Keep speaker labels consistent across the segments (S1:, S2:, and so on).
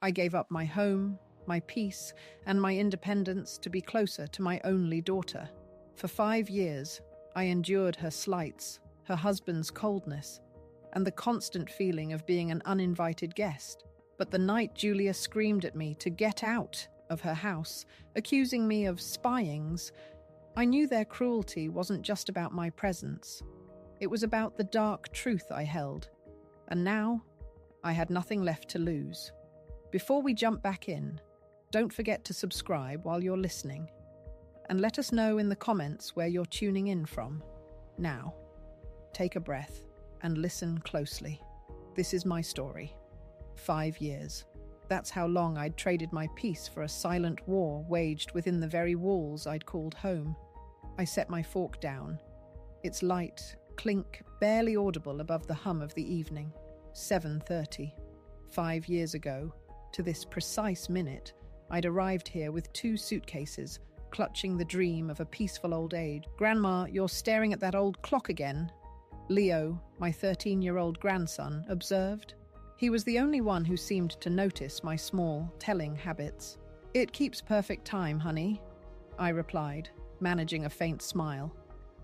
S1: I gave up my home, my peace, and my independence to be closer to my only daughter. For 5 years, I endured her slights, her husband's coldness, and the constant feeling of being an uninvited guest. But the night Julia screamed at me to get out of her house, accusing me of spyings, I knew their cruelty wasn't just about my presence. It was about the dark truth I held. And now, I had nothing left to lose. Before we jump back in, don't forget to subscribe while you're listening. And let us know in the comments where you're tuning in from. Now, take a breath and listen closely. This is my story. 5 years. That's how long I'd traded my peace for a silent war waged within the very walls I'd called home. I set my fork down. Its light, clink, barely audible above the hum of the evening. 7:30. 5 years ago, to this precise minute, I'd arrived here with 2 suitcases, clutching the dream of a peaceful old age. "Grandma, you're staring at that old clock again," Leo, my 13-year-old grandson, observed. He was the only one who seemed to notice my small, telling habits. "It keeps perfect time, honey," I replied, managing a faint smile.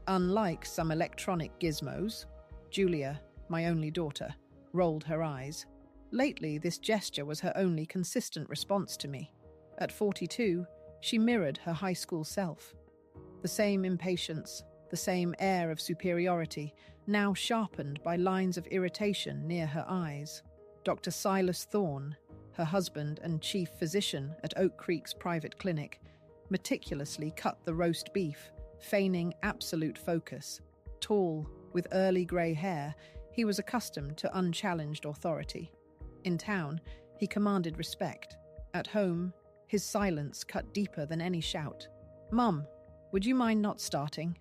S1: Unlike some electronic gizmos, Julia, my only daughter, rolled her eyes. Lately, this gesture was her only consistent response to me. At 42, she mirrored her high school self. The same impatience, the same air of superiority, now sharpened by lines of irritation near her eyes. Dr. Silas Thorne, her husband and chief physician at Oak Creek's private clinic, meticulously cut the roast beef, feigning absolute focus. Tall, with early grey hair, he was accustomed to unchallenged authority. In town, he commanded respect. At home, his silence cut deeper than any shout. "Mum, would you mind not starting?"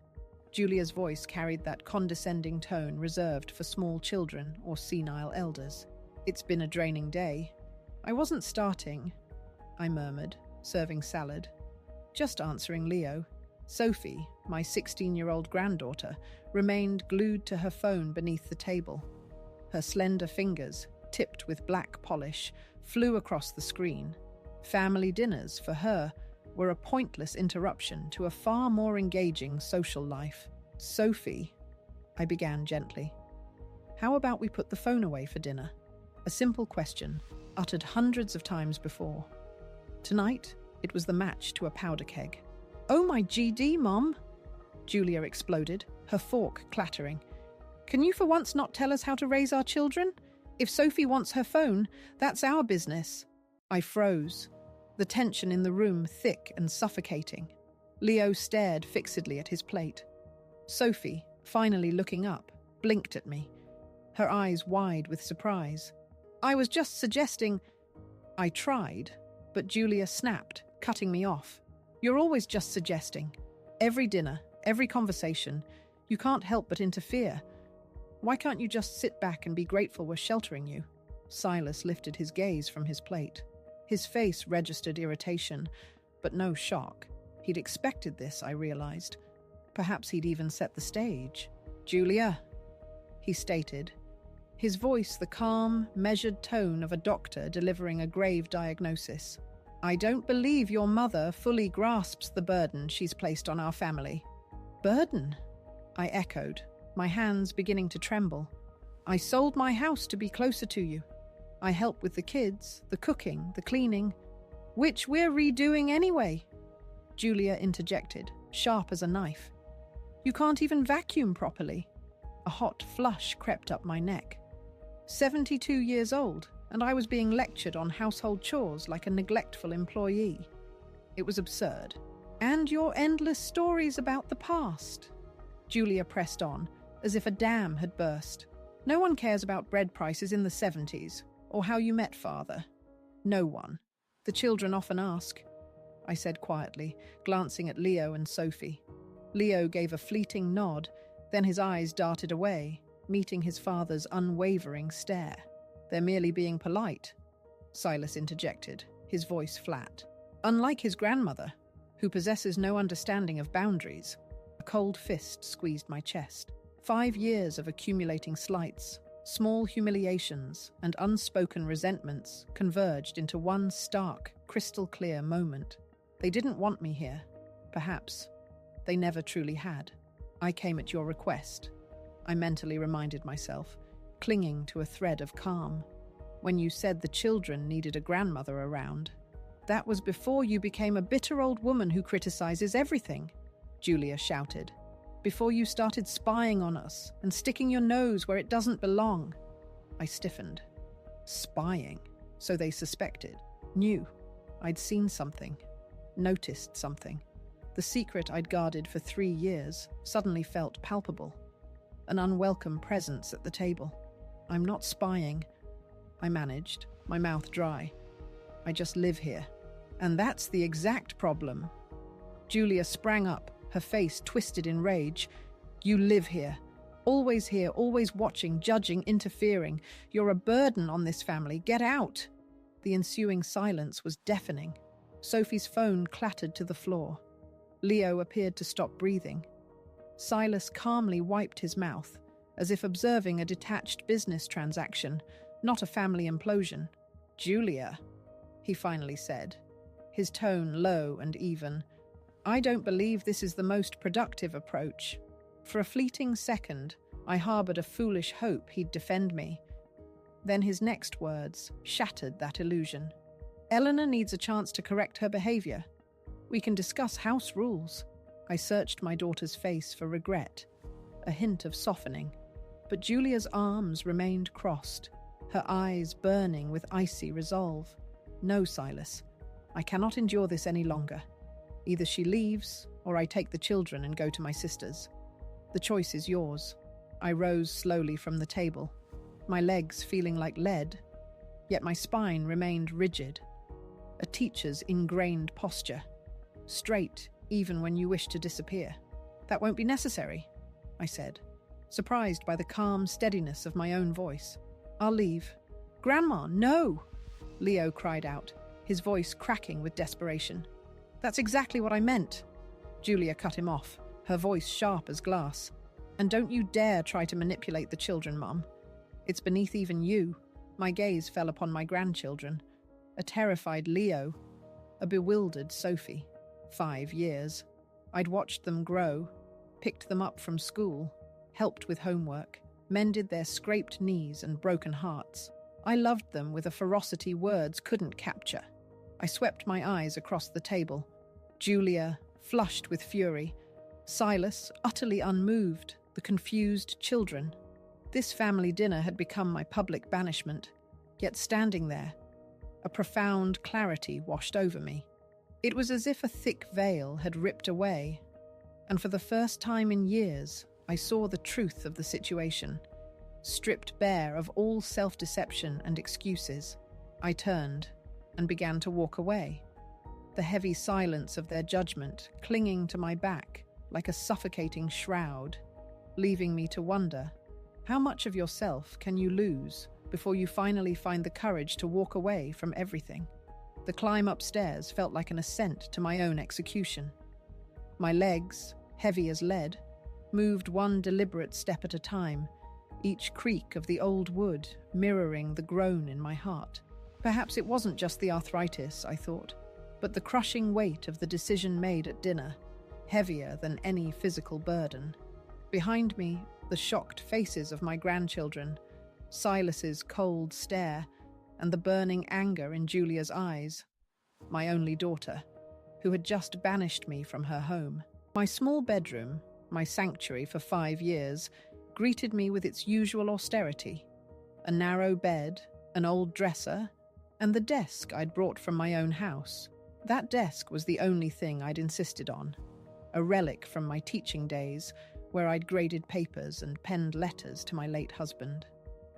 S1: Julia's voice carried that condescending tone reserved for small children or senile elders. "It's been a draining day." "I wasn't starting," I murmured, serving salad. "Just answering Leo." Sophie, my 16-year-old granddaughter, remained glued to her phone beneath the table. Her slender fingers, tipped with black polish, flew across the screen. Family dinners, for her, were a pointless interruption to a far more engaging social life. "Sophie," I began gently, "how about we put the phone away for dinner?" A simple question, uttered hundreds of times before. Tonight, it was the match to a powder keg. "Oh my GD, Mom!" Julia exploded, her fork clattering. "Can you for once not tell us how to raise our children? If Sophie wants her phone, that's our business." I froze, the tension in the room thick and suffocating. Leo stared fixedly at his plate. Sophie, finally looking up, blinked at me, her eyes wide with surprise. "I was just suggesting—" I tried, but Julia snapped, cutting me off. "You're always just suggesting. Every dinner, every conversation, you can't help but interfere. Why can't you just sit back and be grateful we're sheltering you?" Silas lifted his gaze from his plate. His face registered irritation, but no shock. He'd expected this, I realized. Perhaps he'd even set the stage. "Julia," he stated, his voice the calm, measured tone of a doctor delivering a grave diagnosis. "I don't believe your mother fully grasps the burden she's placed on our family." "Burden?" I echoed, my hands beginning to tremble. "I sold my house to be closer to you. I help with the kids, the cooking, the cleaning, which we're redoing anyway." Julia interjected, sharp as a knife. "You can't even vacuum properly." A hot flush crept up my neck. 72 years old, and I was being lectured on household chores like a neglectful employee. It was absurd. "And your endless stories about the past." Julia pressed on, as if a dam had burst. "No one cares about bread prices in the 70s, or how you met father." "No one. The children often ask," I said quietly, glancing at Leo and Sophie. Leo gave a fleeting nod, then his eyes darted away, meeting his father's unwavering stare. "They're merely being polite," Silas interjected, his voice flat. "Unlike his grandmother, who possesses no understanding of boundaries." A cold fist squeezed my chest. 5 years of accumulating slights, Small humiliations and unspoken resentments converged into one stark, crystal-clear moment. They didn't want me here. Perhaps. They never truly had. I came at your request, I mentally reminded myself, clinging to a thread of calm. When you said the children needed a grandmother around. That was before you became a bitter old woman who criticizes everything, Julia shouted. Before you started spying on us and sticking your nose where it doesn't belong. I stiffened. Spying. So they suspected. Knew. I'd seen something. Noticed something. The secret I'd guarded for 3 years suddenly felt palpable. An unwelcome presence at the table. I'm not spying, I managed, my mouth dry. I just live here. And that's the exact problem. Julia sprang up, her face twisted in rage. You live here, always watching, judging, interfering. You're a burden on this family. Get out. The ensuing silence was deafening. Sophie's phone clattered to the floor. Leo appeared to stop breathing. Silas calmly wiped his mouth, as if observing a detached business transaction, not a family implosion. Julia, he finally said, his tone low and even. I don't believe this is the most productive approach. For a fleeting second, I harbored a foolish hope he'd defend me. Then his next words shattered that illusion. Eleanor needs a chance to correct her behavior. We can discuss house rules. I searched my daughter's face for regret, a hint of softening. But Julia's arms remained crossed, her eyes burning with icy resolve. No, Silas, I cannot endure this any longer. Either she leaves, or I take the children and go to my sister's. The choice is yours. I rose slowly from the table, my legs feeling like lead, yet my spine remained rigid. A teacher's ingrained posture, straight even when you wish to disappear. That won't be necessary, I said, surprised by the calm steadiness of my own voice. I'll leave. Grandma, no! Leo cried out, his voice cracking with desperation. That's exactly what I meant. Julia cut him off, her voice sharp as glass. And don't you dare try to manipulate the children, Mum. It's beneath even you. My gaze fell upon my grandchildren. A terrified Leo, a bewildered Sophie. 5 years. I'd watched them grow, picked them up from school, helped with homework, mended their scraped knees and broken hearts. I loved them with a ferocity words couldn't capture. I swept my eyes across the table. Julia, flushed with fury. Silas, utterly unmoved. The confused children. This family dinner had become my public banishment. Yet standing there, a profound clarity washed over me. It was as if a thick veil had ripped away, and for the first time in years, I saw the truth of the situation. Stripped bare of all self-deception and excuses, I turned and began to walk away, the heavy silence of their judgment clinging to my back like a suffocating shroud, leaving me to wonder, how much of yourself can you lose before you finally find the courage to walk away from everything? The climb upstairs felt like an ascent to my own execution. My legs, heavy as lead, moved one deliberate step at a time, each creak of the old wood mirroring the groan in my heart. Perhaps it wasn't just the arthritis, I thought, but the crushing weight of the decision made at dinner, heavier than any physical burden. Behind me, the shocked faces of my grandchildren, Silas's cold stare, and the burning anger in Julia's eyes, my only daughter, who had just banished me from her home. My small bedroom, my sanctuary for 5 years, greeted me with its usual austerity. A narrow bed, an old dresser, and the desk I'd brought from my own house. That desk was the only thing I'd insisted on, a relic from my teaching days, where I'd graded papers and penned letters to my late husband.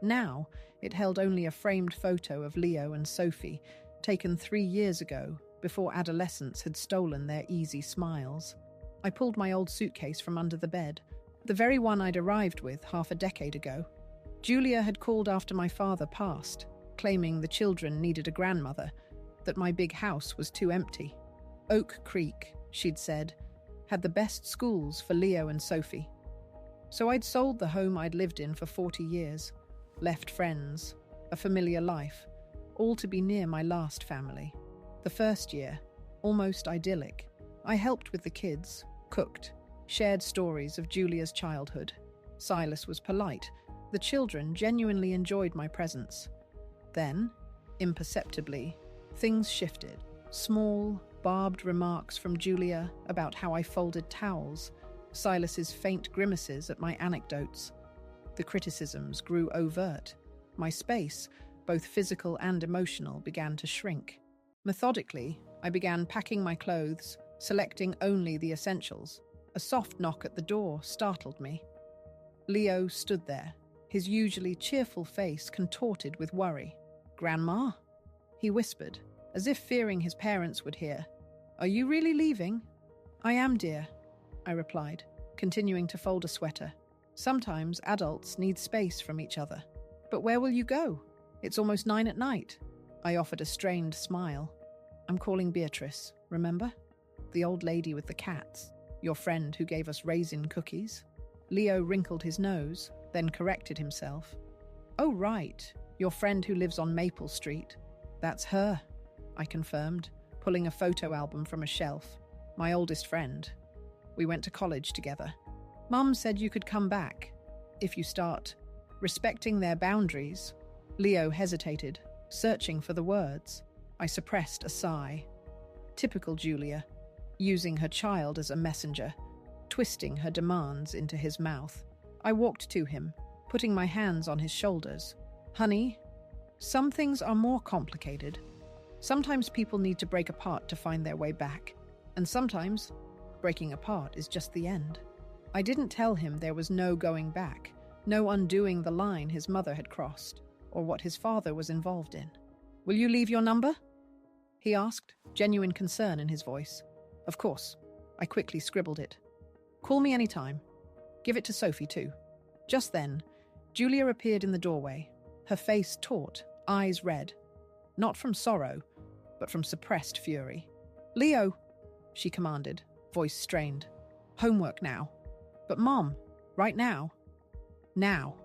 S1: Now, it held only a framed photo of Leo and Sophie, taken 3 years ago, before adolescence had stolen their easy smiles. I pulled my old suitcase from under the bed, the very one I'd arrived with half a decade ago. Julia had called after my father passed, claiming the children needed a grandmother, that my big house was too empty. Oak Creek, she'd said, had the best schools for Leo and Sophie. So I'd sold the home I'd lived in for 40 years. left friends, a familiar life, all to be near my last family. The first year, almost idyllic. I helped with the kids, cooked, shared stories of Julia's childhood. Silas was polite. The children genuinely enjoyed my presence. Then, imperceptibly, things shifted. Small, barbed remarks from Julia about how I folded towels, Silas's faint grimaces at my anecdotes. The criticisms grew overt. My space, both physical and emotional, began to shrink. Methodically, I began packing my clothes, selecting only the essentials. A soft knock at the door startled me. Leo stood there, his usually cheerful face contorted with worry. "Grandma?" he whispered, as if fearing his parents would hear. "Are you really leaving?" "I am, dear," I replied, continuing to fold a sweater. Sometimes adults need space from each other. "But where will you go? It's almost 9 at night." I offered a strained smile. "I'm calling Beatrice, remember? The old lady with the cats. Your friend who gave us raisin cookies." Leo wrinkled his nose, then corrected himself. "Oh, right. Your friend who lives on Maple Street. That's her," I confirmed, pulling a photo album from a shelf. "My oldest friend. We went to college together. Mum said you could come back if you start respecting their boundaries." Leo hesitated, searching for the words. I suppressed a sigh. Typical Julia, using her child as a messenger, twisting her demands into his mouth. I walked to him, putting my hands on his shoulders. "Honey, some things are more complicated. Sometimes people need to break apart to find their way back, and sometimes breaking apart is just the end." I didn't tell him there was no going back, no undoing the line his mother had crossed, or what his father was involved in. "Will you leave your number?" he asked, genuine concern in his voice. "Of course." I quickly scribbled it. "Call me anytime. Give it to Sophie, too." Just then, Julia appeared in the doorway, her face taut, eyes red. Not from sorrow, but from suppressed fury. "Leo," she commanded, voice strained. "Homework now." "But Mom, right now." "Now."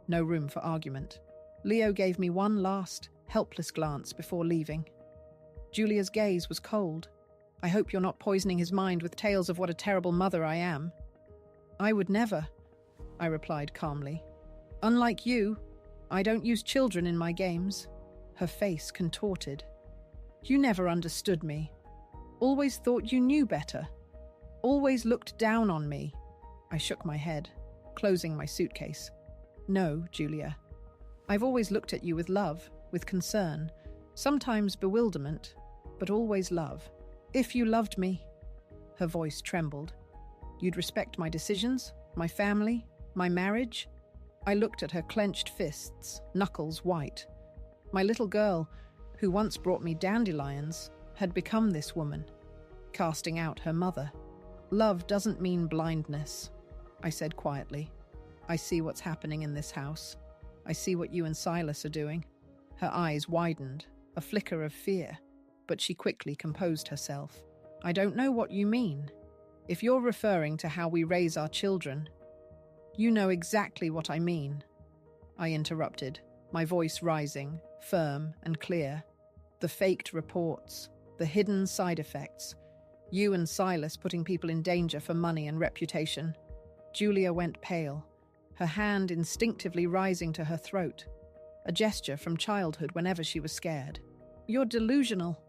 S1: No room for argument. Leo gave me one last, helpless glance before leaving. Julia's gaze was cold. "I hope you're not poisoning his mind with tales of what a terrible mother I am." "I would never," I replied calmly. "Unlike you, I don't use children in my games." Her face contorted. "You never understood me. Always thought you knew better. Always looked down on me." I shook my head, closing my suitcase. "No, Julia. I've always looked at you with love, with concern, sometimes bewilderment, but always love. If you loved me," her voice trembled, "you'd respect my decisions, my family, my marriage." I looked at her clenched fists, knuckles white. My little girl, who once brought me dandelions, had become this woman, casting out her mother. "Love doesn't mean blindness," I said quietly. "I see what's happening in this house. I see what you and Silas are doing." Her eyes widened, a flicker of fear, but she quickly composed herself. "I don't know what you mean. If you're referring to how we raise our children, you know exactly what I mean," I interrupted, my voice rising, firm and clear. "The faked reports, the hidden side effects, you and Silas putting people in danger for money and reputation." Julia went pale, her hand instinctively rising to her throat, a gesture from childhood whenever she was scared. "You're delusional,"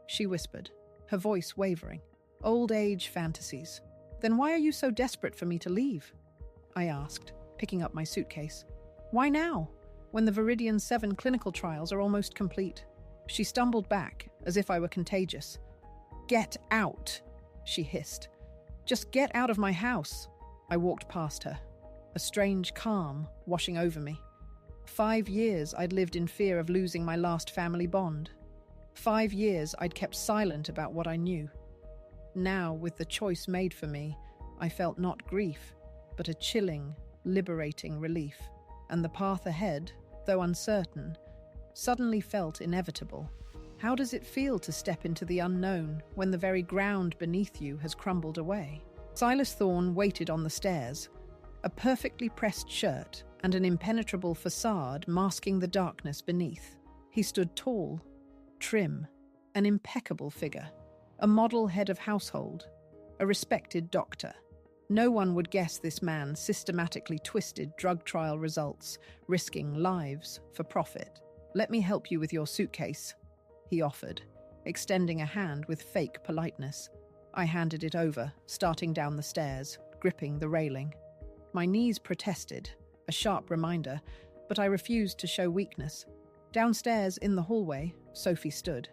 S1: she whispered, her voice wavering. "Old age fantasies. Then why are you so desperate for me to leave?" I asked, picking up my suitcase. "Why now, when the Viridian 7 clinical trials are almost complete?" She stumbled back, as if I were contagious. "Get out," she hissed. "Just get out of my house." I walked past her, a strange calm washing over me. 5 years I'd lived in fear of losing my last family bond. 5 years I'd kept silent about what I knew. Now, with the choice made for me, I felt not grief, but a chilling, liberating relief. And the path ahead, though uncertain, suddenly felt inevitable. How does it feel to step into the unknown when the very ground beneath you has crumbled away? Silas Thorne waited on the stairs, a perfectly pressed shirt, and an impenetrable facade masking the darkness beneath. He stood tall, trim, an impeccable figure, a model head of household, a respected doctor. No one would guess this man systematically twisted drug trial results, risking lives for profit. "Let me help you with your suitcase," he offered, extending a hand with fake politeness. I handed it over, starting down the stairs, gripping the railing. My knees protested, a sharp reminder, but I refused to show weakness. Downstairs in the hallway, Sophie stood.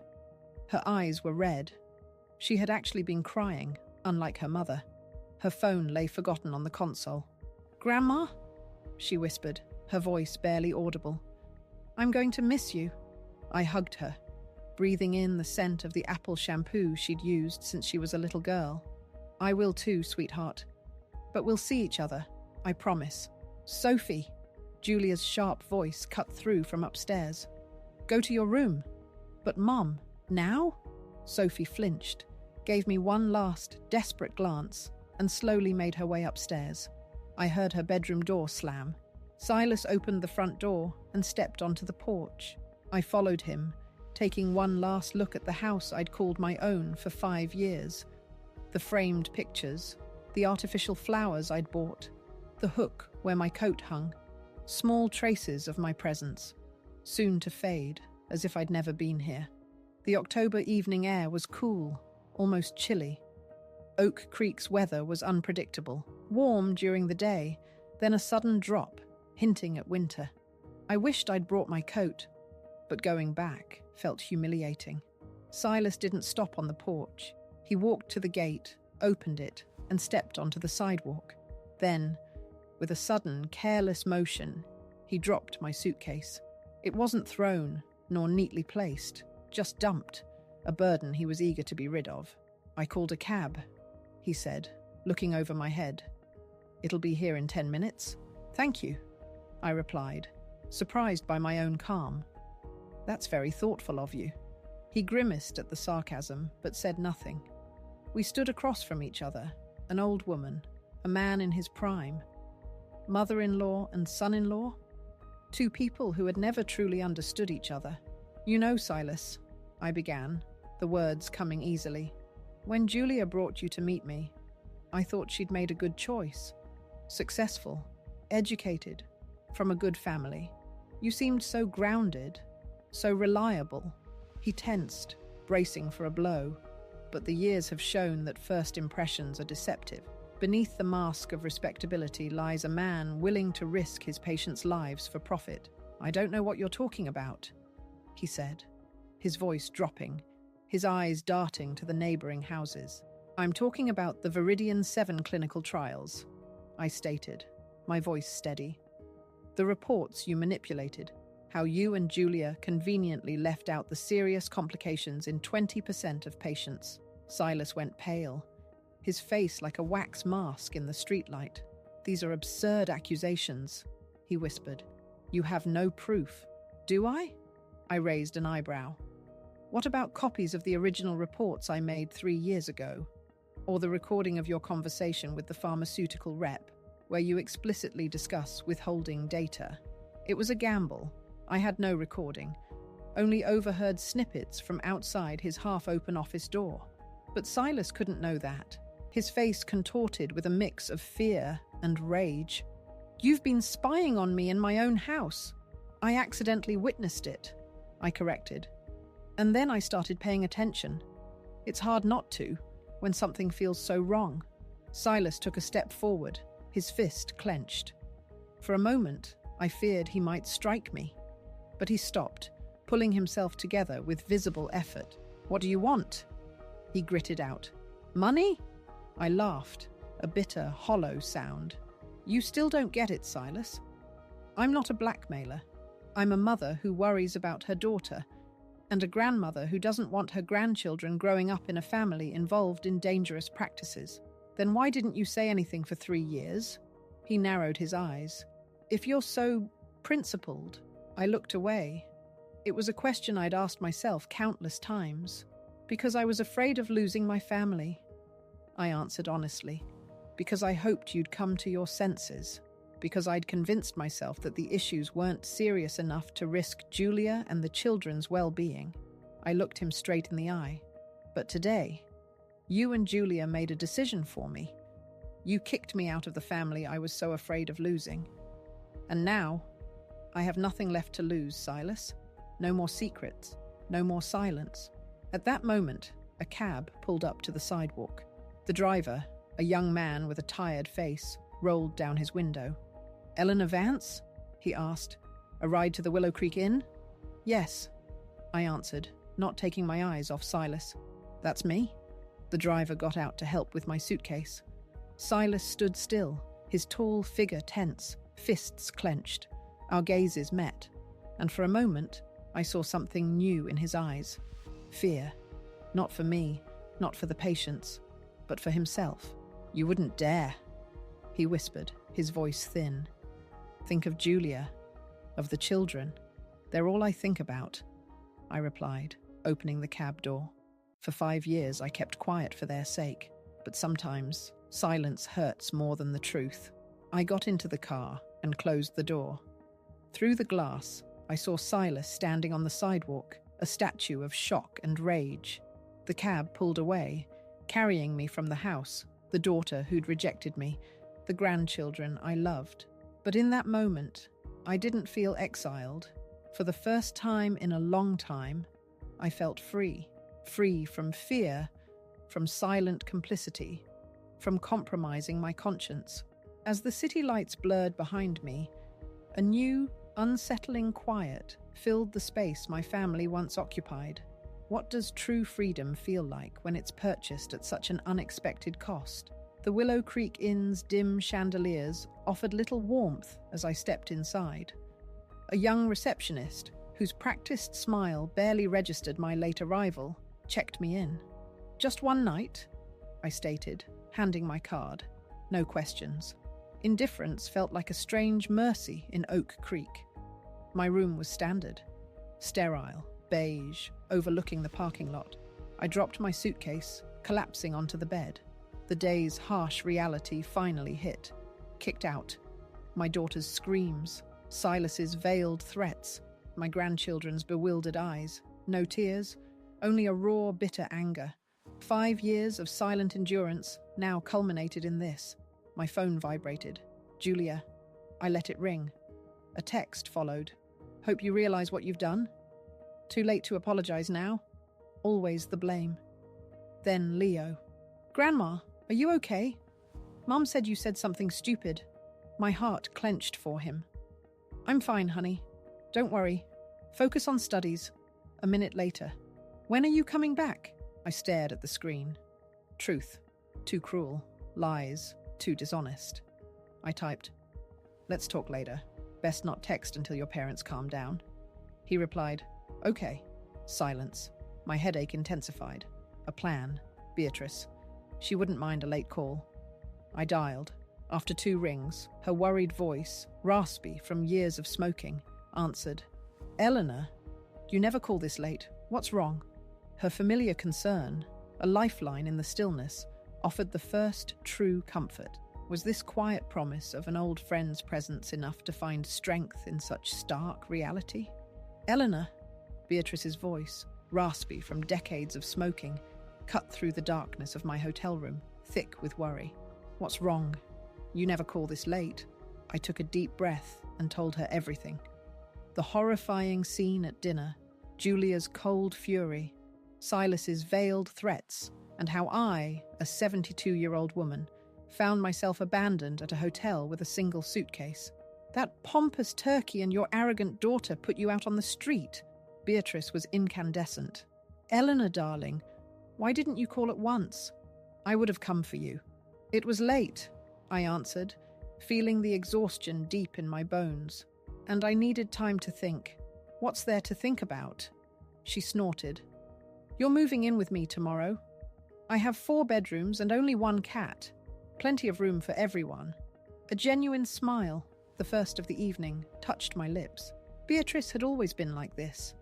S1: Her eyes were red. She had actually been crying, unlike her mother. Her phone lay forgotten on the console. "Grandma?" she whispered, her voice barely audible. "I'm going to miss you." I hugged her, breathing in the scent of the apple shampoo she'd used since she was a little girl. "I will too, sweetheart. But we'll see each other, I promise." "Sophie!" Julia's sharp voice cut through from upstairs. "Go to your room." "But Mom, now?" Sophie flinched, gave me one last, desperate glance, and slowly made her way upstairs. I heard her bedroom door slam. Silas opened the front door and stepped onto the porch. I followed him, taking one last look at the house I'd called my own for 5 years. The framed pictures, the artificial flowers I'd bought, the hook where my coat hung, small traces of my presence, soon to fade, as if I'd never been here. The October evening air was cool, almost chilly. Oak Creek's weather was unpredictable, warm during the day, then a sudden drop, hinting at winter. I wished I'd brought my coat, but going back felt humiliating. Silas didn't stop on the porch. He walked to the gate, opened it, and stepped onto the sidewalk. Then, with a sudden, careless motion, he dropped my suitcase. It wasn't thrown, nor neatly placed, just dumped, a burden he was eager to be rid of. "I called a cab," he said, looking over my head. "It'll be here in 10 minutes. "Thank you," I replied, surprised by my own calm. "That's very thoughtful of you." He grimaced at the sarcasm, but said nothing. We stood across from each other, an old woman, a man in his prime. Mother-in-law and son-in-law? Two people who had never truly understood each other. "You know, Silas," I began, the words coming easily, "when Julia brought you to meet me, I thought she'd made a good choice. Successful, educated, from a good family. You seemed so grounded, so reliable." He tensed, bracing for a blow, but the years have shown that first impressions are deceptive. Beneath the mask of respectability lies a man willing to risk his patients' lives for profit. "I don't know what you're talking about," he said, his voice dropping, his eyes darting to the neighboring houses. "I'm talking about the Viridian 7 clinical trials," I stated, my voice steady. "The reports you manipulated, how you and Julia conveniently left out the serious complications in 20% of patients." Silas went pale, his face like a wax mask in the streetlight. "These are absurd accusations," he whispered. "You have no proof." "Do I?" I raised an eyebrow. "What about copies of the original reports I made 3 years ago? Or the recording of your conversation with the pharmaceutical rep, where you explicitly discuss withholding data?" It was a gamble. I had no recording, only overheard snippets from outside his half-open office door. But Silas couldn't know that. His face contorted with a mix of fear and rage. "You've been spying on me in my own house. I accidentally witnessed it," I corrected. "And then I started paying attention. It's hard not to, when something feels so wrong." Silas took a step forward, his fist clenched. For a moment, I feared he might strike me. But he stopped, pulling himself together with visible effort. "What do you want?" he gritted out. "Money?" I laughed, a bitter, hollow sound. "You still don't get it, Silas. I'm not a blackmailer. I'm a mother who worries about her daughter, and a grandmother who doesn't want her grandchildren growing up in a family involved in dangerous practices. Then why didn't you say anything for 3 years?" He narrowed his eyes. "If you're so principled," I looked away. It was a question I'd asked myself countless times. "Because I was afraid of losing my family," I answered honestly. "Because I hoped you'd come to your senses." because I'd convinced myself that the issues weren't serious enough to risk Julia and the children's well-being. I looked him straight in the eye. But today, you and Julia made a decision for me. You kicked me out of the family I was so afraid of losing. And now, I have nothing left to lose, Silas. No more secrets, no more silence. At that moment, a cab pulled up to the sidewalk. The driver, a young man with a tired face, rolled down his window. "Eleanor Vance?" he asked. "A ride to the Willow Creek Inn?" "Yes," I answered, not taking my eyes off Silas. "That's me." The driver got out to help with my suitcase. Silas stood still, his tall figure tense, fists clenched. Our gazes met, and for a moment, I saw something new in his eyes. Fear. Not for me, not for the patients, but for himself. "You wouldn't dare," he whispered, his voice thin. "Think of Julia, of the children. They're all I think about," I replied, opening the cab door. For 5 years, I kept quiet for their sake, but sometimes silence hurts more than the truth. I got into the car and closed the door. Through the glass, I saw Silas standing on the sidewalk, a statue of shock and rage. The cab pulled away, carrying me from the house, the daughter who'd rejected me, the grandchildren I loved. But in that moment, I didn't feel exiled. For the first time in a long time, I felt free. Free from fear, from silent complicity, from compromising my conscience. As the city lights blurred behind me, a new, unsettling quiet filled the space my family once occupied. What does true freedom feel like when it's purchased at such an unexpected cost? The Willow Creek Inn's dim chandeliers offered little warmth as I stepped inside. A young receptionist, whose practiced smile barely registered my late arrival, checked me in. "Just one night," I stated, handing my card. No questions. Indifference felt like a strange mercy in Oak Creek. My room was standard. Sterile, beige, overlooking the parking lot. I dropped my suitcase, collapsing onto the bed. The day's harsh reality finally hit. Kicked out. My daughter's screams, Silas's veiled threats, my grandchildren's bewildered eyes. No tears, only a raw, bitter anger. 5 years of silent endurance now culminated in this. My phone vibrated. "Julia." I let it ring. A text followed. "Hope you realize what you've done. Too late to apologize now. Always the blame." Then Leo. "Grandma, are you okay? Mum said you said something stupid." My heart clenched for him. "I'm fine, honey. Don't worry. Focus on studies." A minute later. "When are you coming back?" I stared at the screen. Truth. Too cruel. Lies. Too dishonest. I typed, "Let's talk later. Best not text until your parents calm down." He replied, "Okay." Silence. My headache intensified. A plan. Beatrice. She wouldn't mind a late call. I dialed. After 2 rings, her worried voice, raspy from years of smoking, answered. "Eleanor, you never call this late. What's wrong?" Her familiar concern, a lifeline in the stillness, offered the first true comfort. Was this quiet promise of an old friend's presence enough to find strength in such stark reality? "Eleanor," Beatrice's voice, raspy from decades of smoking, cut through the darkness of my hotel room, thick with worry. "What's wrong? You never call this late." I took a deep breath and told her everything. The horrifying scene at dinner, Julia's cold fury, Silas's veiled threats, and how I, a 72-year-old woman, found myself abandoned at a hotel with a single suitcase. "That pompous turkey and your arrogant daughter put you out on the street." Beatrice was incandescent. "Eleanor, darling, why didn't you call at once? I would have come for you." "It was late," I answered, feeling the exhaustion deep in my bones. "And I needed time to think." "What's there to think about?" She snorted. "You're moving in with me tomorrow. I have 4 bedrooms and only 1 cat. Plenty of room for everyone." A genuine smile, the first of the evening, touched my lips. Beatrice had always been like this.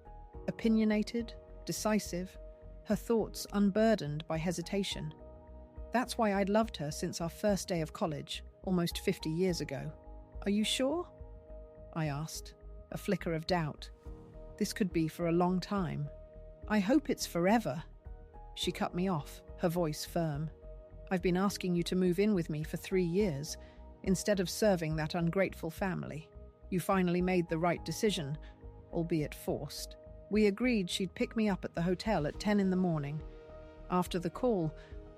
S1: Opinionated, decisive, her thoughts unburdened by hesitation. That's why I'd loved her since our first day of college, almost 50 years ago. Are you sure? I asked, a flicker of doubt. This could be for a long time. I hope it's forever. She cut me off, her voice firm. I've been asking you to move in with me for 3 years, instead of serving that ungrateful family. You finally made the right decision, albeit forced. We agreed she'd pick me up at the hotel at 10 in the morning. After the call,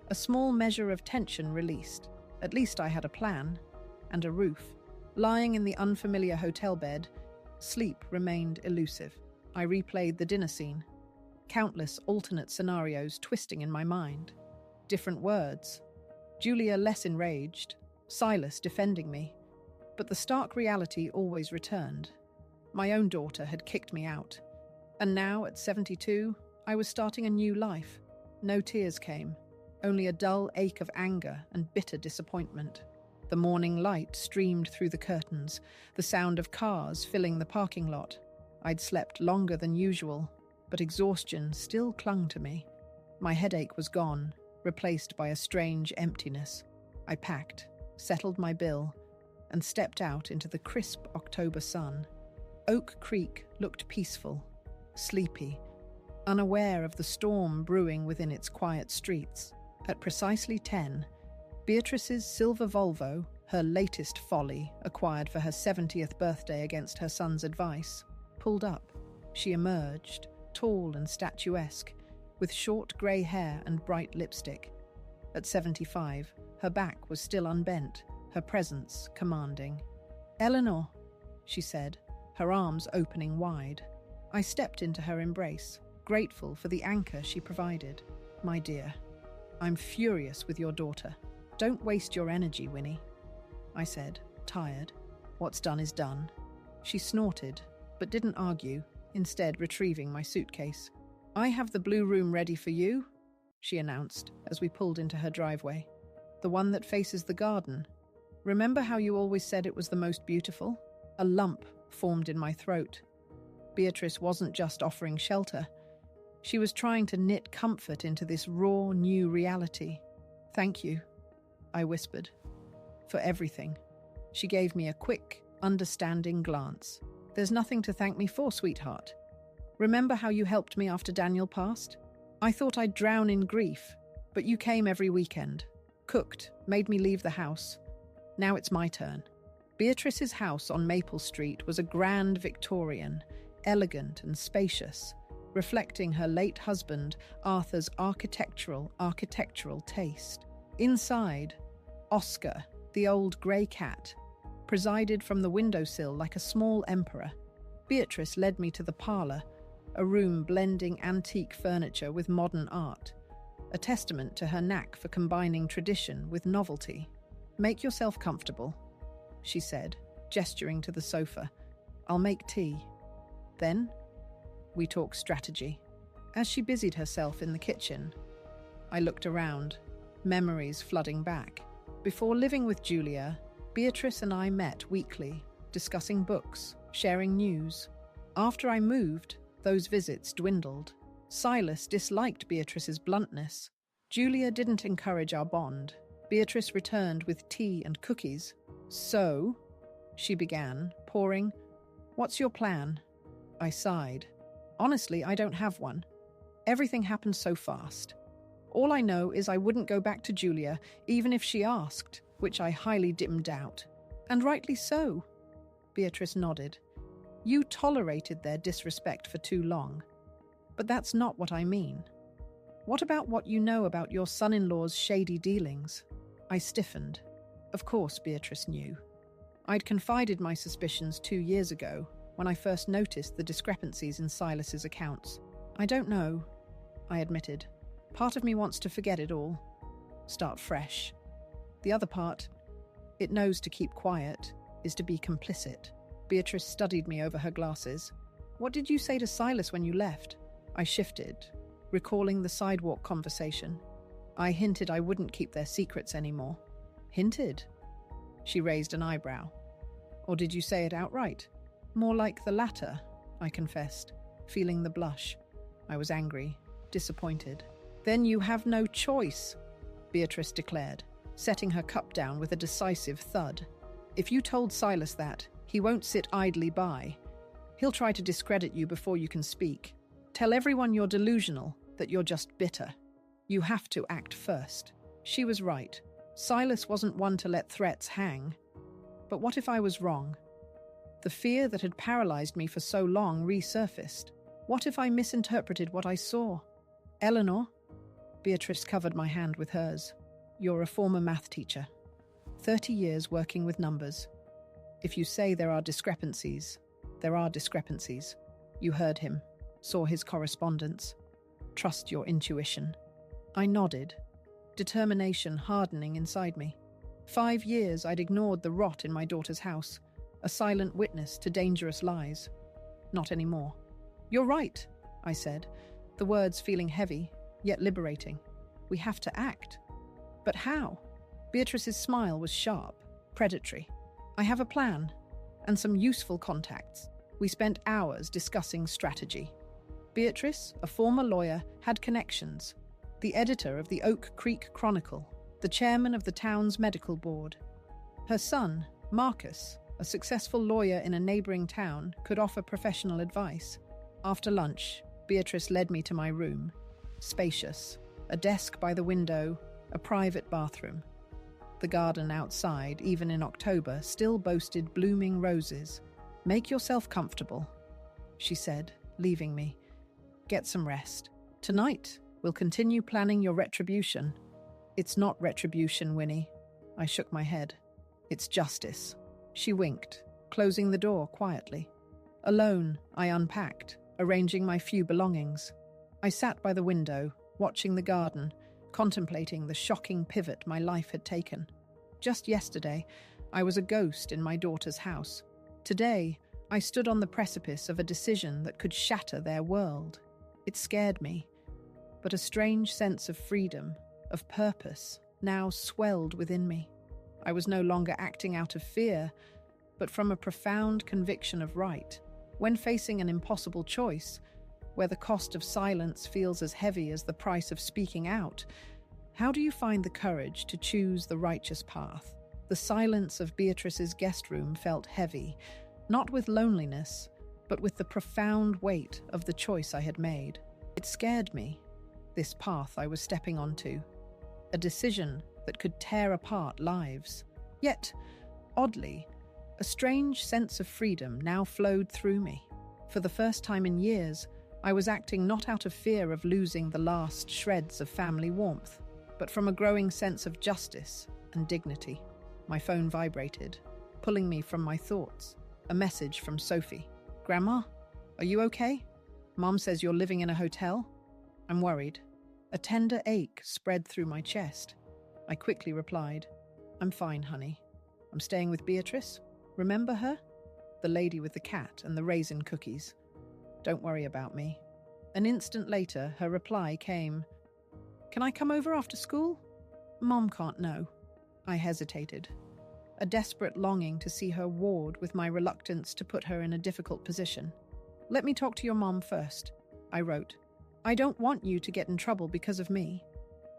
S1: a small measure of tension released. At least I had a plan and a roof. Lying in the unfamiliar hotel bed, sleep remained elusive. I replayed the dinner scene, countless alternate scenarios twisting in my mind. Different words. Julia less enraged, Silas defending me. But the stark reality always returned. My own daughter had kicked me out. And now, at 72, I was starting a new life. No tears came, only a dull ache of anger and bitter disappointment. The morning light streamed through the curtains, the sound of cars filling the parking lot. I'd slept longer than usual, but exhaustion still clung to me. My headache was gone, replaced by a strange emptiness. I packed, settled my bill, and stepped out into the crisp October sun. Oak Creek looked peaceful, sleepy, unaware of the storm brewing within its quiet streets. At precisely 10, Beatrice's silver Volvo, her latest folly, acquired for her 70th birthday against her son's advice, pulled up. She emerged, tall and statuesque, with short grey hair and bright lipstick. At 75, her back was still unbent, her presence commanding. "Eleanor," she said, her arms opening wide. I stepped into her embrace, grateful for the anchor she provided. "My dear, I'm furious with your daughter. Don't waste your energy, Winnie," I said, tired. "What's done is done." She snorted, but didn't argue, instead retrieving my suitcase. "I have the blue room ready for you," she announced as we pulled into her driveway. "The one that faces the garden. Remember how you always said it was the most beautiful?" A lump formed in my throat. Beatrice wasn't just offering shelter. She was trying to knit comfort into this raw, new reality. "Thank you," I whispered. "For everything." She gave me a quick, understanding glance. "There's nothing to thank me for, sweetheart. Remember how you helped me after Daniel passed? I thought I'd drown in grief, but you came every weekend, cooked, made me leave the house. Now it's my turn." Beatrice's house on Maple Street was a grand Victorian, elegant and spacious, reflecting her late husband, Arthur's architectural taste. Inside, Oscar, the old grey cat, presided from the windowsill like a small emperor. Beatrice led me to the parlour, a room blending antique furniture with modern art, a testament to her knack for combining tradition with novelty. "Make yourself comfortable," she said, gesturing to the sofa. "I'll make tea. Then, we talk strategy." As she busied herself in the kitchen, I looked around, memories flooding back. Before living with Julia, Beatrice and I met weekly, discussing books, sharing news. After I moved, those visits dwindled. Silas disliked Beatrice's bluntness. Julia didn't encourage our bond. Beatrice returned with tea and cookies. "So," she began, pouring, "what's your plan?" I sighed. "Honestly, I don't have one. Everything happened so fast. All I know is I wouldn't go back to Julia, even if she asked, which I highly doubt. And rightly so." Beatrice nodded. "You tolerated their disrespect for too long. But that's not what I mean. What about what you know about your son-in-law's shady dealings?" I stiffened. Of course Beatrice knew. I'd confided my suspicions 2 years ago, when I first noticed the discrepancies in Silas's accounts. "I don't know," I admitted. "Part of me wants to forget it all. Start fresh. The other part, it knows to keep quiet, is to be complicit." Beatrice studied me over her glasses. "What did you say to Silas when you left?" I shifted, recalling the sidewalk conversation. I hinted I wouldn't keep their secrets anymore. "Hinted?" She raised an eyebrow. "Or did you say it outright?" "More like the latter," I confessed, feeling the blush. I was angry, disappointed. "Then you have no choice," Beatrice declared, setting her cup down with a decisive thud. If you told Silas that, he won't sit idly by. He'll try to discredit you before you can speak. Tell everyone you're delusional, that you're just bitter. You have to act first. She was right. Silas wasn't one to let threats hang. But what if I was wrong? The fear that had paralyzed me for so long resurfaced. What if I misinterpreted what I saw? Eleanor? Beatrice covered my hand with hers. You're a former math teacher. 30 years working with numbers. If you say there are discrepancies, there are discrepancies. You heard him, saw his correspondence. Trust your intuition. I nodded, determination hardening inside me. 5 years I'd ignored the rot in my daughter's house, a silent witness to dangerous lies. Not anymore. You're right, I said, the words feeling heavy, yet liberating. We have to act. But how? Beatrice's smile was sharp, predatory. I have a plan, and some useful contacts. We spent hours discussing strategy. Beatrice, a former lawyer, had connections. The editor of the Oak Creek Chronicle, the chairman of the town's medical board. Her son, Marcus, a successful lawyer in a neighboring town, could offer professional advice. After lunch, Beatrice led me to my room. Spacious, a desk by the window, a private bathroom. The garden outside, even in October, still boasted blooming roses. Make yourself comfortable, she said, leaving me. Get some rest. Tonight, we'll continue planning your retribution. It's not retribution, Winnie. I shook my head. It's justice. She winked, closing the door quietly. Alone, I unpacked, arranging my few belongings. I sat by the window, watching the garden, contemplating the shocking pivot my life had taken. Just yesterday, I was a ghost in my daughter's house. Today, I stood on the precipice of a decision that could shatter their world. It scared me, but a strange sense of freedom, of purpose, now swelled within me. I was no longer acting out of fear, but from a profound conviction of right. When facing an impossible choice, where the cost of silence feels as heavy as the price of speaking out, how do you find the courage to choose the righteous path? The silence of Beatrice's guest room felt heavy, not with loneliness, but with the profound weight of the choice I had made. It scared me, this path I was stepping onto, a decision that could tear apart lives. Yet, oddly, a strange sense of freedom now flowed through me. For the first time in years, I was acting not out of fear of losing the last shreds of family warmth, but from a growing sense of justice and dignity. My phone vibrated, pulling me from my thoughts. A message from Sophie. Grandma, are you okay? Mom says you're living in a hotel? I'm worried. A tender ache spread through my chest. I quickly replied, I'm fine, honey. I'm staying with Beatrice. Remember her? The lady with the cat and the raisin cookies. Don't worry about me. An instant later, her reply came, Can I come over after school? Mom can't know. I hesitated, a desperate longing to see her ward with my reluctance to put her in a difficult position. Let me talk to your mom first, I wrote. I don't want you to get in trouble because of me.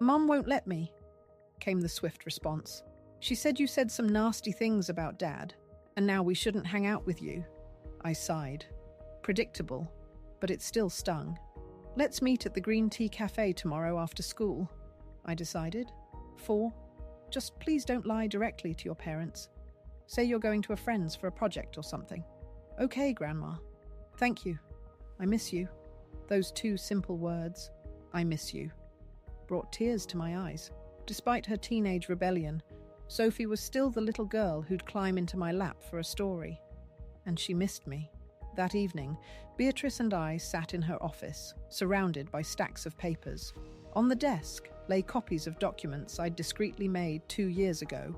S1: Mom won't let me, came the swift response. She said you said some nasty things about Dad, and now we shouldn't hang out with you. I sighed. Predictable, but it still stung. Let's meet at the Green Tea Cafe tomorrow after school, I decided. 4. Just please don't lie directly to your parents. Say you're going to a friend's for a project or something. Okay, Grandma. Thank you. I miss you. Those 2 simple words, I miss you, brought tears to my eyes. Despite her teenage rebellion, Sophie was still the little girl who'd climb into my lap for a story. And she missed me. That evening, Beatrice and I sat in her office, surrounded by stacks of papers. On the desk lay copies of documents I'd discreetly made 2 years ago.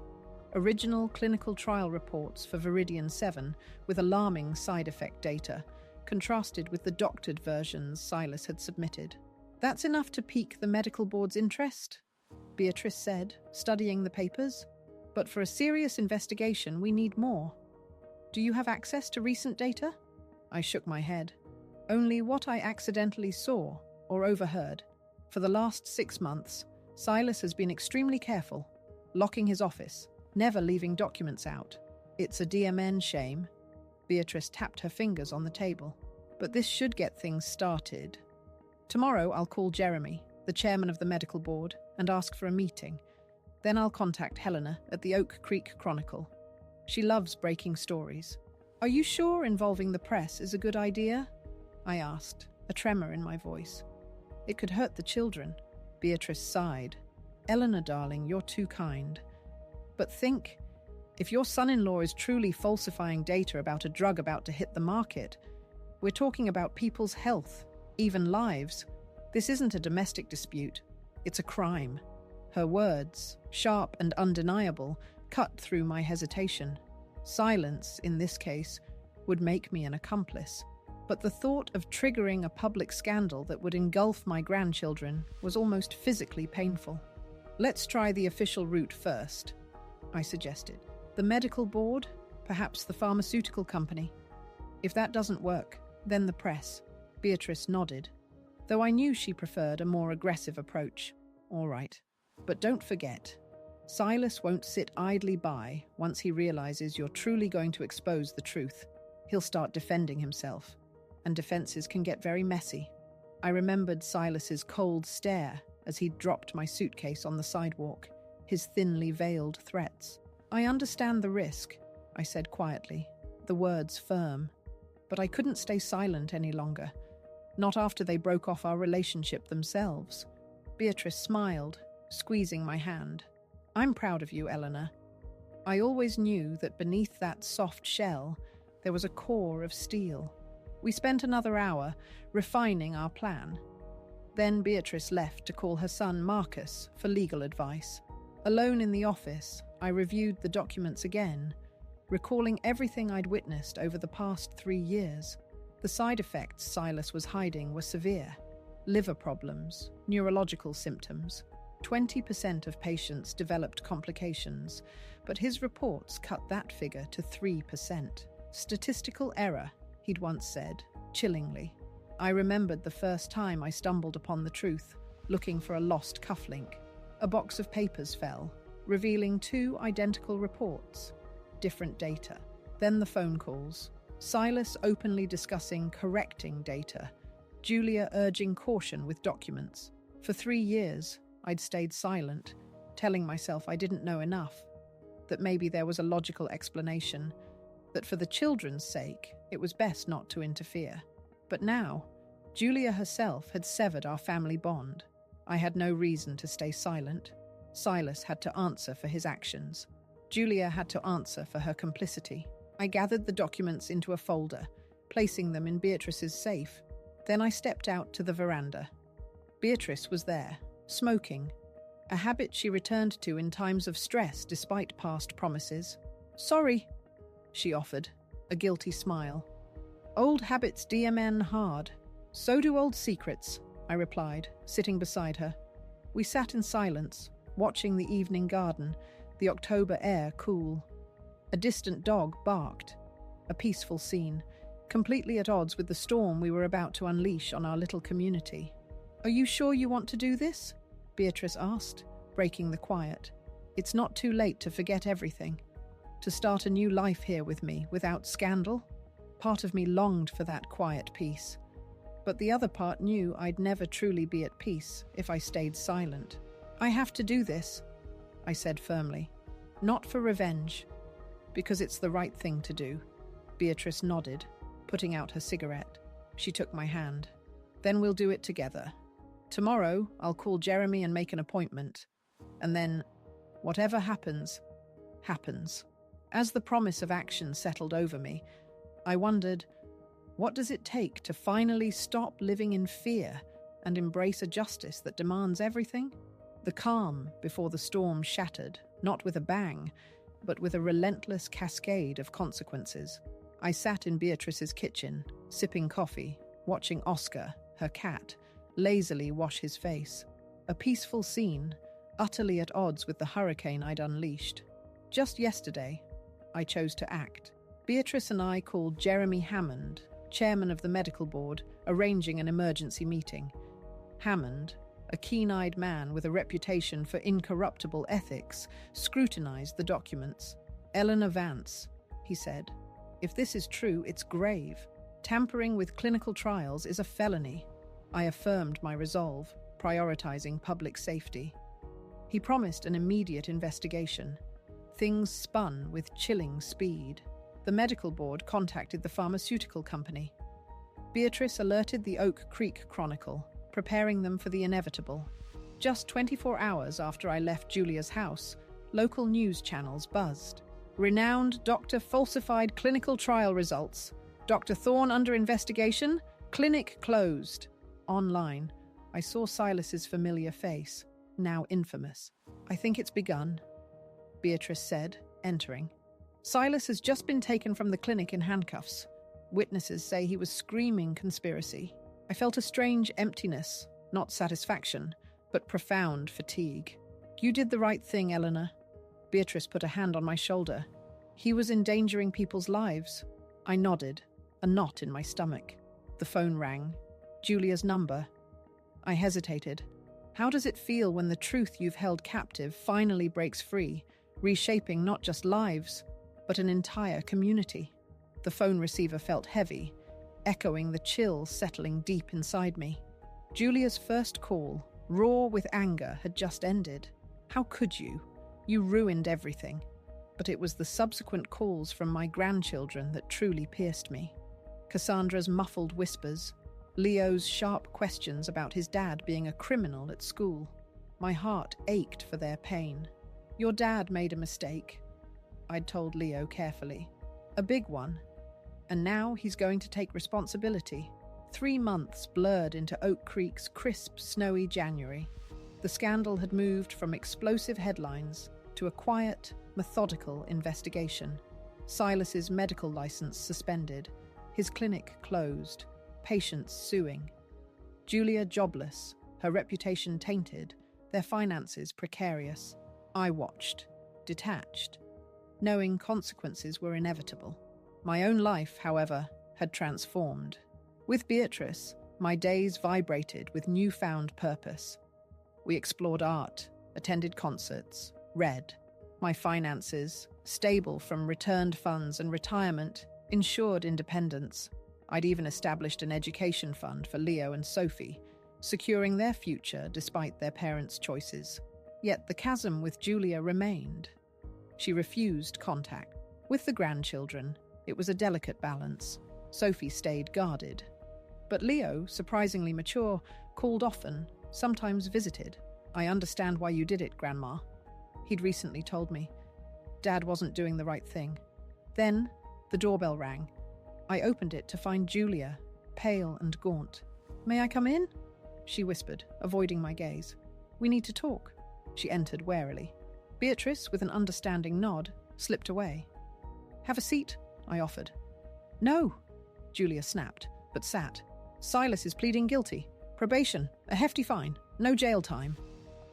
S1: Original clinical trial reports for Viridian 7 with alarming side effect data, contrasted with the doctored versions Silas had submitted. That's enough to pique the medical board's interest, Beatrice said, studying the papers. But for a serious investigation, we need more. Do you have access to recent data? I shook my head. Only what I accidentally saw or overheard. For the last 6 months, Silas has been extremely careful, locking his office, never leaving documents out. It's a DMN shame. Beatrice tapped her fingers on the table. But this should get things started. Tomorrow I'll call Jeremy, the chairman of the medical board, and ask for a meeting. Then I'll contact Helena at the Oak Creek Chronicle. She loves breaking stories. Are you sure involving the press is a good idea? I asked, a tremor in my voice. It could hurt the children. Beatrice sighed. Eleanor, darling, you're too kind. But think, if your son-in-law is truly falsifying data about a drug about to hit the market, we're talking about people's health, even lives. This isn't a domestic dispute. It's a crime. Her words, sharp and undeniable, cut through my hesitation. Silence, in this case, would make me an accomplice. But the thought of triggering a public scandal that would engulf my grandchildren was almost physically painful. Let's try the official route first, I suggested. The medical board, perhaps the pharmaceutical company. If that doesn't work, then the press. Beatrice nodded, though I knew she preferred a more aggressive approach. All right. But don't forget, Silas won't sit idly by once he realizes you're truly going to expose the truth. He'll start defending himself, and defenses can get very messy. I remembered Silas's cold stare as he dropped my suitcase on the sidewalk, his thinly veiled threats. I understand the risk, I said quietly, the words firm. But I couldn't stay silent any longer, not after they broke off our relationship themselves. Beatrice smiled, squeezing my hand. I'm proud of you, Eleanor. I always knew that beneath that soft shell, there was a core of steel. We spent another hour refining our plan. Then Beatrice left to call her son Marcus for legal advice. Alone in the office, I reviewed the documents again, recalling everything I'd witnessed over the past 3 years. The side effects Silas was hiding were severe. Liver problems, neurological symptoms. 20% of patients developed complications, but his reports cut that figure to 3%. Statistical error, he'd once said, chillingly. I remembered the first time I stumbled upon the truth, looking for a lost cufflink. A box of papers fell, revealing 2 identical reports, different data. Then the phone calls. Silas openly discussing correcting data, Julia urging caution with documents. For 3 years, I'd stayed silent, telling myself I didn't know enough, that maybe there was a logical explanation, that for the children's sake, it was best not to interfere. But now, Julia herself had severed our family bond. I had no reason to stay silent. Silas had to answer for his actions. Julia had to answer for her complicity. I gathered the documents into a folder, placing them in Beatrice's safe. Then I stepped out to the veranda. Beatrice was there, smoking, a habit she returned to in times of stress despite past promises. Sorry, she offered, a guilty smile. Old habits DMN hard. So do old secrets, I replied, sitting beside her. We sat in silence, watching the evening garden, the October air cool. A distant dog barked, a peaceful scene, completely at odds with the storm we were about to unleash on our little community. Are you sure you want to do this? Beatrice asked, breaking the quiet. It's not too late to forget everything, to start a new life here with me without scandal. Part of me longed for that quiet peace, but the other part knew I'd never truly be at peace if I stayed silent. I have to do this, I said firmly. Not for revenge, because it's the right thing to do. Beatrice nodded, putting out her cigarette. She took my hand. Then we'll do it together. Tomorrow, I'll call Jeremy and make an appointment. And then, whatever happens, happens. As the promise of action settled over me, I wondered, what does it take to finally stop living in fear and embrace a justice that demands everything? The calm before the storm shattered, not with a bang, but with a relentless cascade of consequences. I sat in Beatrice's kitchen, sipping coffee, watching Oscar, her cat, lazily wash his face. A peaceful scene, utterly at odds with the hurricane I'd unleashed. Just yesterday, I chose to act. Beatrice and I called Jeremy Hammond, chairman of the medical board, arranging an emergency meeting. Hammond, a keen-eyed man with a reputation for incorruptible ethics, scrutinized the documents. Eleanor Vance, he said. If this is true, it's grave. Tampering with clinical trials is a felony. I affirmed my resolve, prioritizing public safety. He promised an immediate investigation. Things spun with chilling speed. The medical board contacted the pharmaceutical company. Beatrice alerted the Oak Creek Chronicle, preparing them for the inevitable. Just 24 hours after I left Julia's house, local news channels buzzed. Renowned doctor falsified clinical trial results. Dr. Thorne under investigation. Clinic closed. Online, I saw Silas's familiar face, now infamous. I think it's begun, Beatrice said, entering. Silas has just been taken from the clinic in handcuffs. Witnesses say he was screaming conspiracy. I felt a strange emptiness, not satisfaction, but profound fatigue. You did the right thing, Eleanor. Beatrice put a hand on my shoulder. He was endangering people's lives. I nodded, a knot in my stomach. The phone rang. Julia's number. I hesitated. How does it feel when the truth you've held captive finally breaks free, reshaping not just lives, but an entire community? The phone receiver felt heavy, echoing the chill settling deep inside me. Julia's first call, raw with anger, had just ended. How could you? You ruined everything. But it was the subsequent calls from my grandchildren that truly pierced me. Cassandra's muffled whispers, Leo's sharp questions about his dad being a criminal at school. My heart ached for their pain. Your dad made a mistake, I'd told Leo carefully. A big one. And now he's going to take responsibility. 3 months blurred into Oak Creek's crisp, snowy January. The scandal had moved from explosive headlines to a quiet, methodical investigation. Silas's medical license suspended. His clinic closed. Patients suing. Julia jobless, her reputation tainted, their finances precarious. I watched, detached, knowing consequences were inevitable. My own life, however, had transformed. With Beatrice, my days vibrated with newfound purpose. We explored art, attended concerts, read. My finances, stable from returned funds and retirement, ensured independence. I'd even established an education fund for Leo and Sophie, securing their future despite their parents' choices. Yet the chasm with Julia remained. She refused contact. With the grandchildren, it was a delicate balance. Sophie stayed guarded. But Leo, surprisingly mature, called often, sometimes visited. I understand why you did it, Grandma. He'd recently told me. Dad wasn't doing the right thing. Then, the doorbell rang. I opened it to find Julia, pale and gaunt. May I come in? She whispered, avoiding my gaze. We need to talk. She entered warily. Beatrice, with an understanding nod, slipped away. Have a seat, I offered. No, Julia snapped, but sat. Silas is pleading guilty. Probation, a hefty fine, no jail time.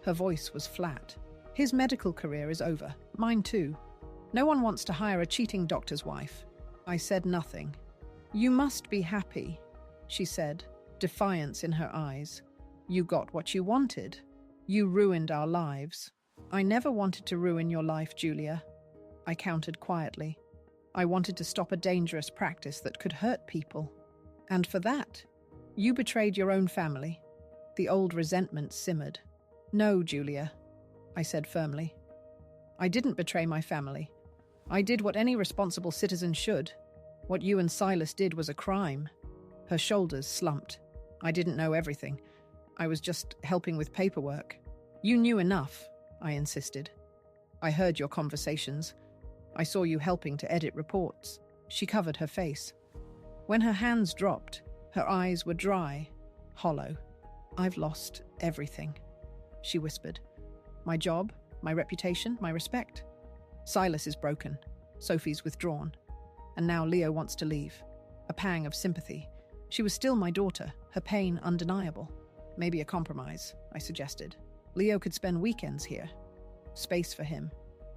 S1: Her voice was flat. His medical career is over, mine too. No one wants to hire a cheating doctor's wife. I said nothing. You must be happy, she said, defiance in her eyes. You got what you wanted. You ruined our lives. I never wanted to ruin your life, Julia. I countered quietly. I wanted to stop a dangerous practice that could hurt people. And for that, you betrayed your own family. The old resentment simmered. No, Julia, I said firmly. I didn't betray my family. I did what any responsible citizen should. What you and Silas did was a crime. Her shoulders slumped. I didn't know everything. I was just helping with paperwork. You knew enough, I insisted. I heard your conversations. I saw you helping to edit reports. She covered her face. When her hands dropped, her eyes were dry, hollow. I've lost everything, she whispered. My job, my reputation, my respect. Silas is broken. Sophie's withdrawn. And now Leo wants to leave. A pang of sympathy. She was still my daughter, her pain undeniable. Maybe a compromise, I suggested. Leo could spend weekends here. Space for him.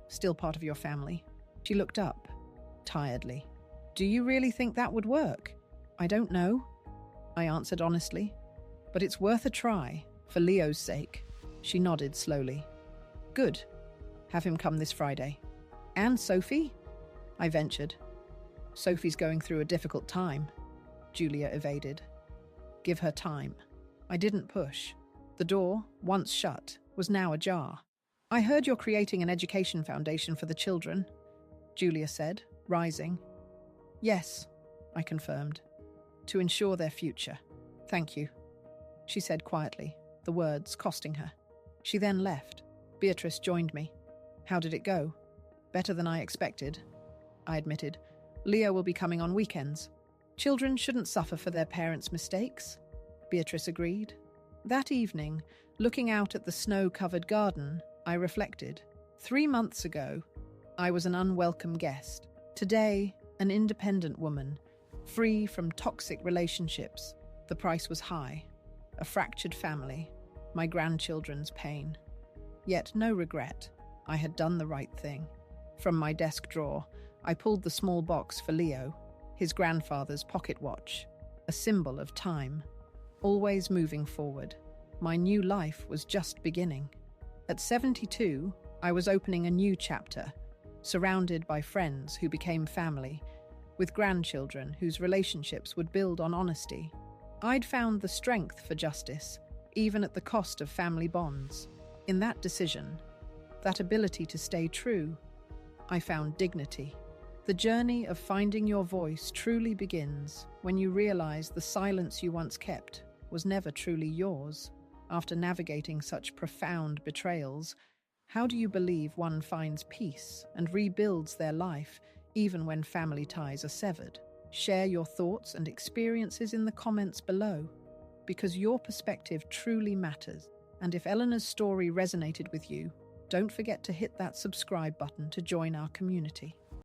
S1: Still part of your family. She looked up, tiredly. Do you really think that would work? I don't know, I answered honestly. But it's worth a try, for Leo's sake. She nodded slowly. Good. Have him come this Friday. And Sophie? I ventured. Sophie's going through a difficult time, Julia evaded. Give her time. I didn't push. The door, once shut, was now ajar. I heard you're creating an education foundation for the children, Julia said, rising. Yes, I confirmed. To ensure their future. Thank you, she said quietly, the words costing her. She then left. Beatrice joined me. How did it go? Better than I expected, I admitted. Leo will be coming on weekends. Children shouldn't suffer for their parents' mistakes, Beatrice agreed. That evening, looking out at the snow-covered garden, I reflected. 3 months ago, I was an unwelcome guest. Today, an independent woman, free from toxic relationships. The price was high. A fractured family, my grandchildren's pain. Yet no regret. I had done the right thing. From my desk drawer, I pulled the small box for Leo, his grandfather's pocket watch, a symbol of time. Always moving forward. My new life was just beginning. At 72, I was opening a new chapter, surrounded by friends who became family, with grandchildren whose relationships would build on honesty. I'd found the strength for justice, even at the cost of family bonds. In that decision, that ability to stay true, I found dignity. The journey of finding your voice truly begins when you realize the silence you once kept was never truly yours. After navigating such profound betrayals, how do you believe one finds peace and rebuilds their life even when family ties are severed? Share your thoughts and experiences in the comments below, because your perspective truly matters. And if Eleanor's story resonated with you, don't forget to hit that subscribe button to join our community.